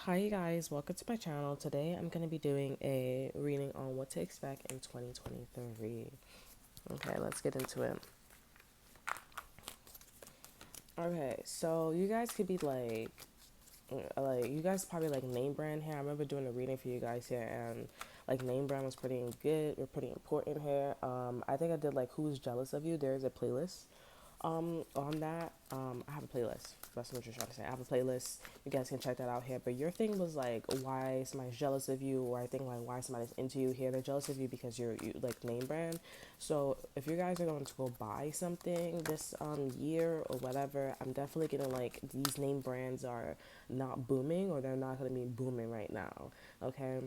Hi you guys, welcome to my channel. Today I'm going to be doing a reading on what to expect in 2023. Okay, let's get into it. Okay, so you guys could be like you guys probably like name brand here. I remember doing a reading for you guys here, and like name brand was pretty good or pretty important here. I think I did like who's jealous of you. There's a playlist on that. I have a playlist. That's what you're trying to say. I have a playlist. You guys can check that out here. But your thing was like why somebody's jealous of you, or I think like why somebody's into you here. They're jealous of you because you like name brand. So if you guys are going to go buy something this year or whatever, I'm definitely getting like these name brands are not booming, or they're not gonna be booming right now. Okay.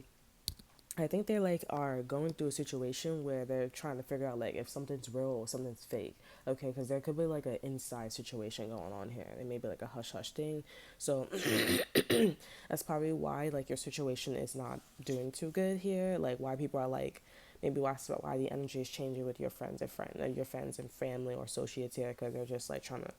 I think they like are going through a situation where they're trying to figure out like if something's real or something's fake. Okay, because there could be like an inside situation going on here. It may be like a hush hush thing. So that's probably why like your situation is not doing too good here. Like why people are like maybe why the energy is changing with your friends and family or associates here, because they're just like trying to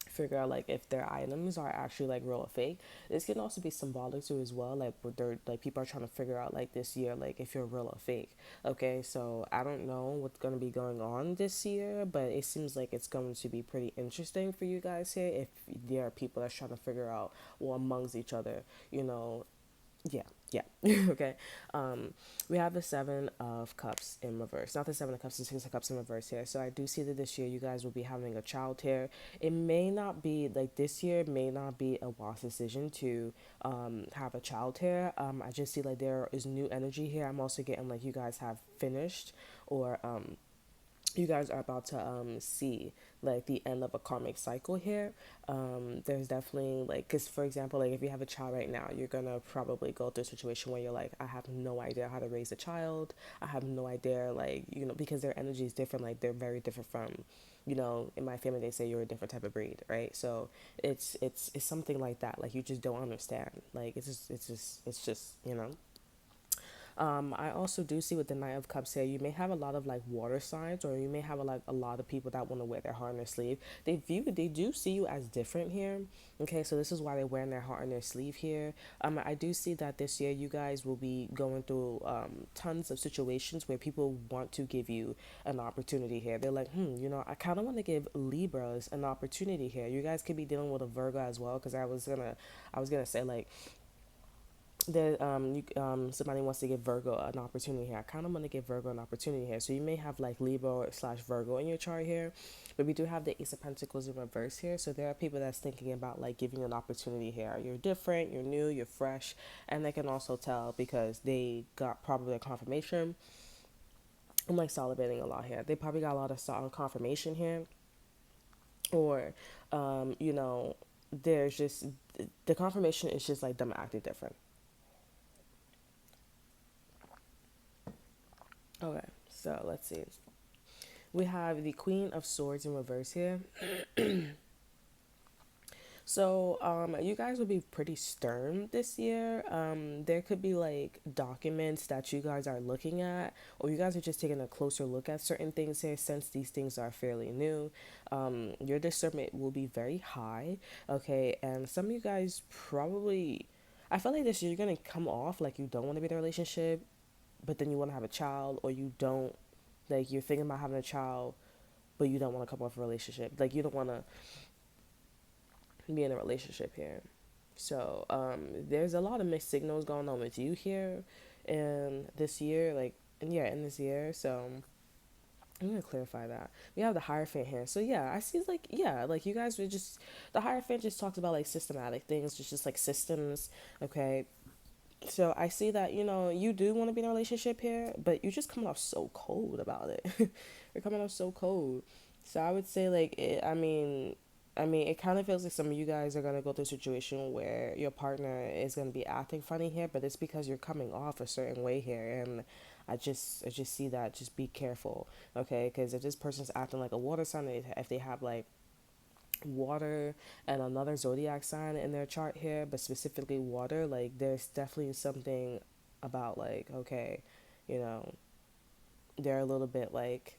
figure out like if their items are actually like real or fake. This can also be symbolic too as well, like what they're like people are trying to figure out like this year like if you're real or fake. Okay, so I don't know what's going to be going on this year, but it seems like it's going to be pretty interesting for you guys here if there are people that's trying to figure out, well, amongst each other, you know. Yeah, yeah. Okay. Um, we have the Seven of Cups in reverse. Not the Seven of Cups, the Six of Cups in reverse here. So I do see that this year you guys will be having a child here. It may not be like this year may not be a wise decision to have a child here. I just see like there is new energy here. I'm also getting like you guys have finished, or you guys are about to see like the end of a karmic cycle here. There's definitely like, because for example, like if you have a child right now, you're gonna probably go through a situation where you're like, I have no idea how to raise a child. I have no idea, like, because their energy is different. Like they're very different from, in my family they say you're a different type of breed, right? So it's something like that. Like you just don't understand. Like it's just. I also do see with the Knight of Cups here, you may have a lot of like water signs, or you may have a lot of people that want to wear their heart on their sleeve. They do see you as different here. Okay, so this is why they're wearing their heart on their sleeve here. I do see that this year you guys will be going through tons of situations where people want to give you an opportunity here. They're like, I kind of want to give Libras an opportunity here. You guys could be dealing with a Virgo as well, because I was gonna say like that somebody wants to give Virgo an opportunity here. I kind of want to give Virgo an opportunity here. So you may have like Libra slash Virgo in your chart here, but we do have the Ace of Pentacles in reverse here. So there are people that's thinking about like giving you an opportunity here. You're different, you're new, you're fresh, and they can also tell because they got probably a confirmation. I'm like salivating a lot here. They probably got a lot of solid confirmation here, or there's just the confirmation is just like them acting different. Okay, so let's see. We have the Queen of Swords in reverse here. So, you guys will be pretty stern this year. There could be like documents that you guys are looking at, or you guys are just taking a closer look at certain things here since these things are fairly new. Your discernment will be very high, okay? And some of you guys probably, I feel like this year you're gonna come off like you don't want to be in a relationship, but then you want to have a child, or you don't, like you're thinking about having a child, but you don't want to come off a relationship. Like you don't want to be in a relationship here. So there's a lot of mixed signals going on with you here, and this year, like, and yeah, in this year. So I'm gonna clarify that. We have the Hierophant here. So yeah, I see like yeah, like you guys were just the Hierophant just talks about like systematic things, just like systems. Okay, so I see that you do want to be in a relationship here, but you're just coming off so cold about it. You're coming off so cold. So I would say like I mean it kind of feels like some of you guys are gonna go through a situation where your partner is gonna be acting funny here, but it's because you're coming off a certain way here, and I just see that. Just be careful, okay? Because if this person's acting like a water sign, if they have like water and another zodiac sign in their chart here, but specifically water, like there's definitely something about like, okay, you know, they're a little bit like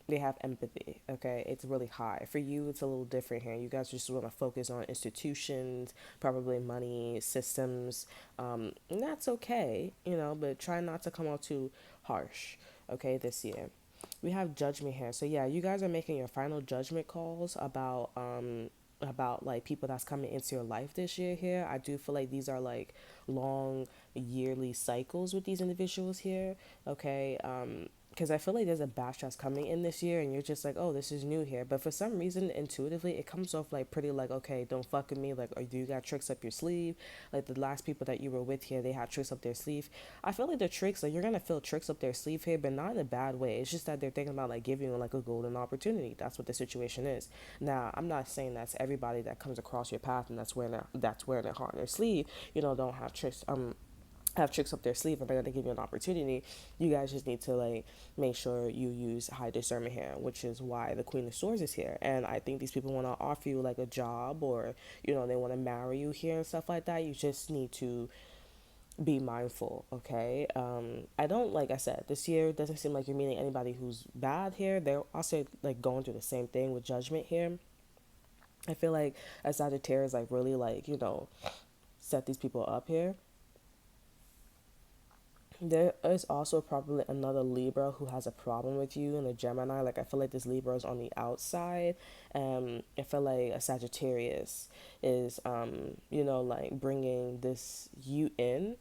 They have empathy. Okay, it's really high. For you, it's a little different here. You guys just want to focus on institutions, probably money, systems, and that's okay, but try not to come out too harsh. Okay, this year. We have judgment here. So yeah, you guys are making your final judgment calls about like people that's coming into your life this year here. I do feel like these are like long yearly cycles with these individuals here. Okay, because I feel like there's a batch that's coming in this year, and you're just like, oh, this is new here. But for some reason, intuitively, it comes off like pretty like, okay, don't fuck with me. Like, or do you got tricks up your sleeve? Like the last people that you were with here, they had tricks up their sleeve. I feel like the tricks, like you're gonna feel tricks up their sleeve here, but not in a bad way. It's just that they're thinking about like giving you like a golden opportunity. That's what the situation is. Now, I'm not saying that's everybody that comes across your path and that's wearing their heart on their sleeve. Don't have tricks up their sleeve and they're going to give you an opportunity. You guys just need to like make sure you use high discernment here, which is why the Queen of Swords is here. And I think these people want to offer you like a job, or they want to marry you here and stuff like that. You just need to be mindful. Okay, I don't, like I said, this year doesn't seem like you're meeting anybody who's bad here. They're also like going through the same thing with judgment here. I feel like as Sagittarius, like really like set these people up here. There is also probably another Libra who has a problem with you, and a Gemini. Like I feel like this Libra is on the outside. I feel like a Sagittarius is like bringing this you in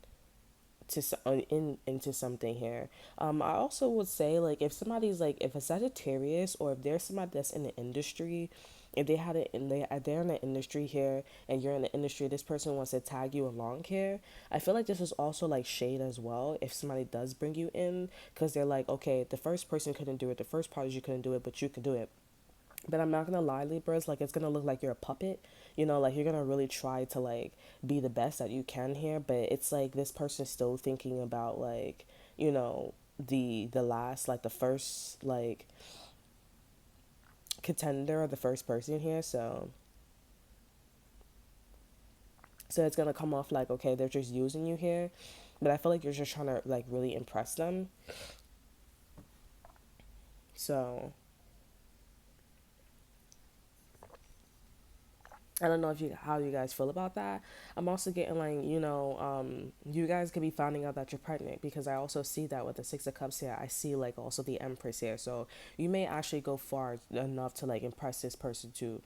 to into something here. I also would say like if a Sagittarius, or if there's somebody that's in the industry, if they had it in they're in the industry here and you're in the industry, this person wants to tag you along here. I feel like this is also like shade as well. If somebody does bring you in, because they're like, okay, the first person couldn't do it, the first party you couldn't do it, but you can do it. But I'm not gonna lie, Libras, like it's gonna look like you're a puppet. Like you're gonna really try to like be the best that you can here, but it's like this person's still thinking about like, the last, like the first like contender, or the first person here. So it's gonna come off like, okay, they're just using you here. But I feel like you're just trying to like really impress them. So I don't know if you how you guys feel about that. I'm also getting like, you guys could be finding out that you're pregnant, because I also see that with the Six of Cups here. I see like also the Empress here. So you may actually go far enough to like impress this person to,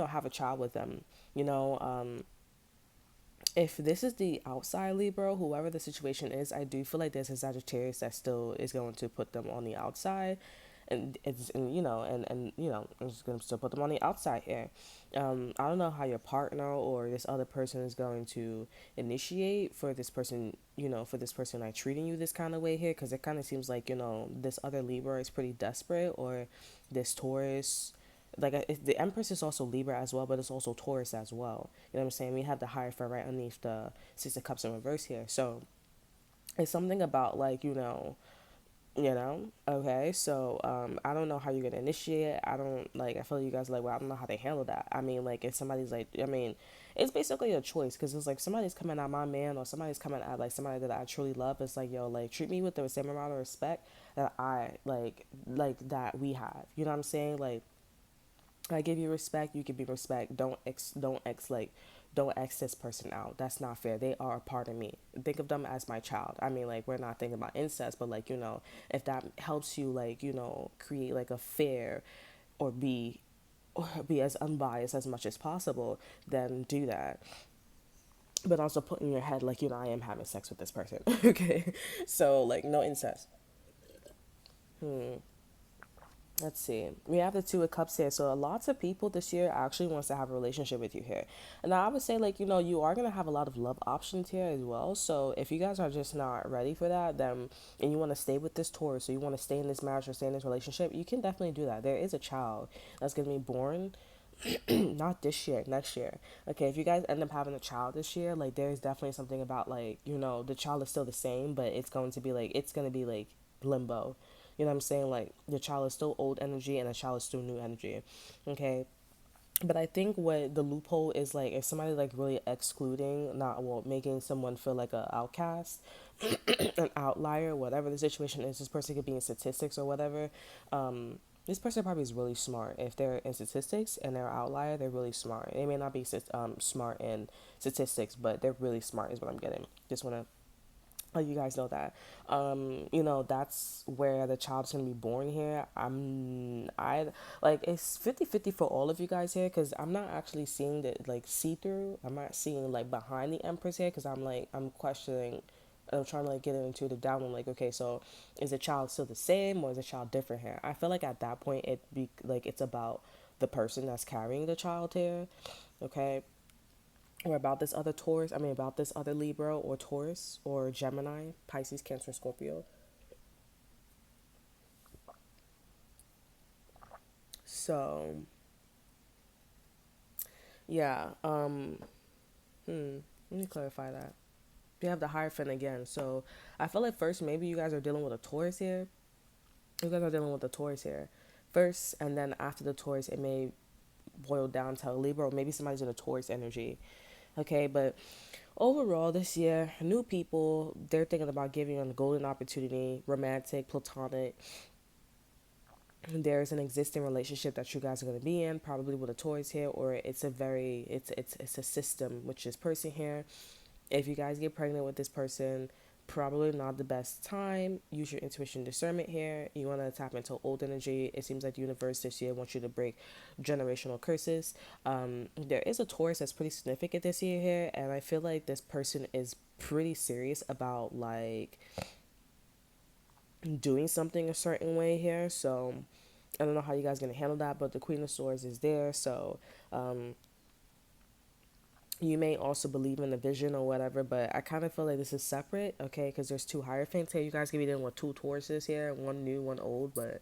have a child with them. You know, if this is the outside Libra, whoever the situation is, I do feel like there's a Sagittarius that still is going to put them on the outside, and it's I'm just going to still put them on the outside here. I don't know how your partner or this other person is going to initiate for this person, for this person like treating you this kind of way here, because it kind of seems like this other Libra is pretty desperate, or this Taurus. Like the Empress is also Libra as well, but it's also Taurus as well. You know what I'm saying? We have the Hierophant right underneath the Six of Cups in reverse here. So it's something about like okay. So I don't know how you're gonna initiate it. I don't like. I feel like you guys are like, well, I don't know how they handle that. I mean, like if somebody's like, it's basically a choice, because it's like somebody's coming at my man, or somebody's coming at like somebody that I truly love. It's like, yo, like treat me with the same amount of respect that I like that we have. You know what I'm saying? Like I give you respect, you give me respect. Don't X this person out. That's not fair. They are a part of me. Think of them as my child. I mean, like we're not thinking about incest, but like if that helps you, like create like a fair, or be as unbiased as much as possible, then do that. But also put in your head like I am having sex with this person. Okay, so like no incest. Let's see. We have the Two of Cups here. So lots of people this year actually wants to have a relationship with you here. And I would say like, you are gonna have a lot of love options here as well. So if you guys are just not ready for that, then and you want to stay with this Taurus, so you want to stay in this marriage or stay in this relationship, you can definitely do that. There is a child that's gonna be born not this year, next year. Okay, if you guys end up having a child this year, like there's definitely something about like, the child is still the same, but it's gonna be like limbo. You know what I'm saying? Like the child is still old energy and the child is still new energy. Okay. But I think what the loophole is, like if somebody like really excluding, not well, making someone feel like a outcast, an outlier, whatever the situation is, this person could be in statistics or whatever. This person probably is really smart. If they're in statistics and they're an outlier, they're really smart. They may not be smart in statistics, but they're really smart, is what I'm getting. Just want to let you guys know that. That's where the child's gonna be born here. I like it's 50-50 for all of you guys here, because I'm not actually seeing the like see through. I'm not seeing like behind the Empress here, because I'm questioning. I'm trying to like get into the down. I'm like, okay, so is the child still the same or is the child different here? I feel like at that point it be like it's about the person that's carrying the child here, okay, or about this other Taurus, about this other Libra or Taurus or Gemini, Pisces, Cancer, Scorpio. So, yeah, let me clarify that. We have the Hierophant again. So, I feel like first, maybe you guys are dealing with a Taurus here. You guys are dealing with a Taurus here first, and then after the Taurus, it may boil down to a Libra, or maybe somebody's in a Taurus energy. Okay, but overall, this year, new people, they're thinking about giving you a golden opportunity, romantic, platonic. There's an existing relationship that you guys are going to be in, probably with a Taurus here, or it's a system which is person here. If you guys get pregnant with this person, probably not the best time. Use your intuition discernment here. You want to tap into old energy. It seems like the universe this year wants you to break generational curses. There is a Taurus that's pretty significant this year here, and I feel like this person is pretty serious about like doing something a certain way here. So I don't know how you guys gonna handle that, but the Queen of Swords is there. So um, you may also believe in the vision or whatever, but I kind of feel like this is separate, okay? Because there's two Hierophants here. You guys can be dealing with two Tauruses here, one new, one old, but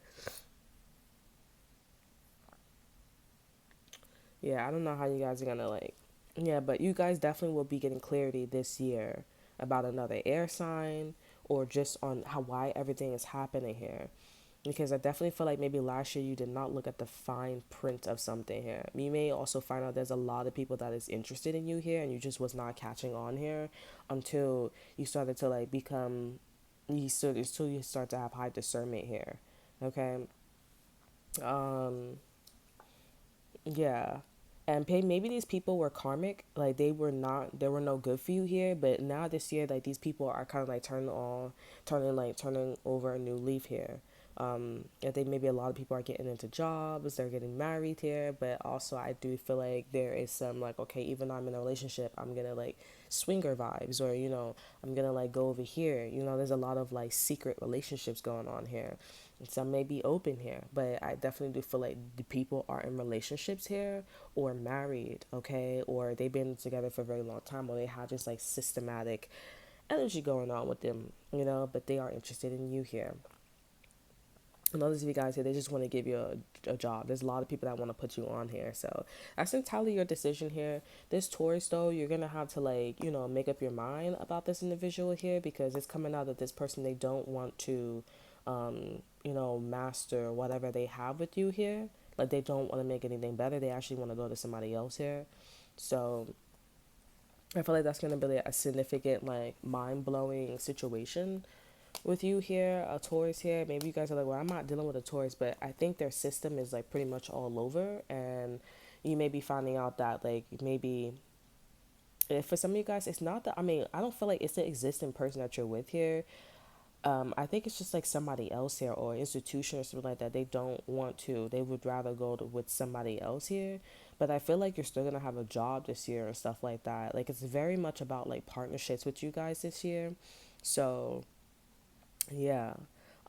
yeah, I don't know how you guys are gonna like. Yeah, but you guys definitely will be getting clarity this year about another air sign or just on how why everything is happening here. Because I definitely feel like maybe last year you did not look at the fine print of something here. You may also find out there's a lot of people that is interested in you here and you just was not catching on here until you started to like become until you start to have high discernment here. Okay. Um yeah. And maybe these people were karmic, like they were no good for you here, but now this year, like these people are kind of like turning over a new leaf here. I think maybe a lot of people are getting into jobs, they're getting married here, but also I do feel like there is some like, okay, even though I'm in a relationship, I'm gonna like swinger vibes, or I'm gonna like go over here. There's a lot of like secret relationships going on here. Some may be open here, but I definitely do feel like the people are in relationships here or married, okay, or they've been together for a very long time, or they have just like systematic energy going on with them, but they are interested in you here. And others of you guys here, they just want to give you a job. There's a lot of people that want to put you on here. So that's entirely your decision here. This Taurus, though, you're going to have to, like, make up your mind about this individual here, because it's coming out that this person, they don't want to, master whatever they have with you here. Like, they don't want to make anything better. They actually want to go to somebody else here. So I feel like that's going to be a significant, like, mind blowing situation with you here, a Taurus here. Maybe you guys are like, well, I'm not dealing with a Taurus, but I think their system is like pretty much all over, and you may be finding out that like maybe if for some of you guys, it's not that. I don't feel like it's the existing person that you're with here. I think it's just like somebody else here or institution or something like that. They don't want to. They would rather go with somebody else here. But I feel like you're still gonna have a job this year and stuff like that. Like it's very much about like partnerships with you guys this year. So yeah.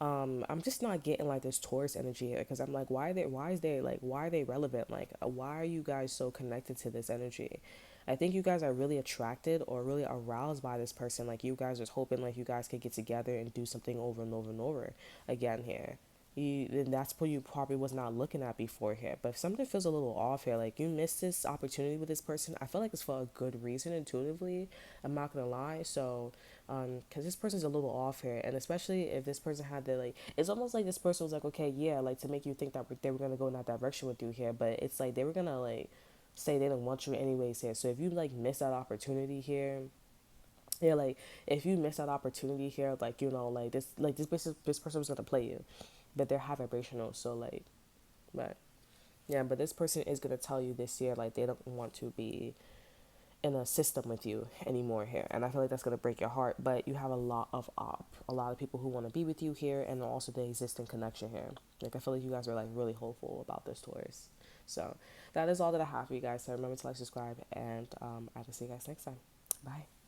I'm just not getting like this Taurus energy here, because I'm like, why are they relevant? Like, why are you guys so connected to this energy? I think you guys are really attracted or really aroused by this person. Like, you guys are hoping like you guys could get together and do something over and over and over again here. And that's what you probably was not looking at before here. But if something feels a little off here, like you missed this opportunity with this person, I feel like it's for a good reason intuitively. I'm not gonna lie. So, because this person's a little off here, and especially if this person had the like, it's almost like this person was like, okay, yeah, like to make you think that they were gonna go in that direction with you here, but it's like they were gonna like say they don't want you anyways here. So if you like miss that opportunity here, yeah, like if you miss that opportunity here, like like this person was gonna play you, but they're high vibrational, so like. But yeah, but this person is gonna tell you this year like they don't want to be in a system with you anymore here, and I feel like that's gonna break your heart. But you have a lot of people who want to be with you here, and also the existing connection here. Like I feel like you guys are like really hopeful about this Taurus. So that is all that I have for you guys. So remember to like, subscribe, and I will see you guys next time. Bye.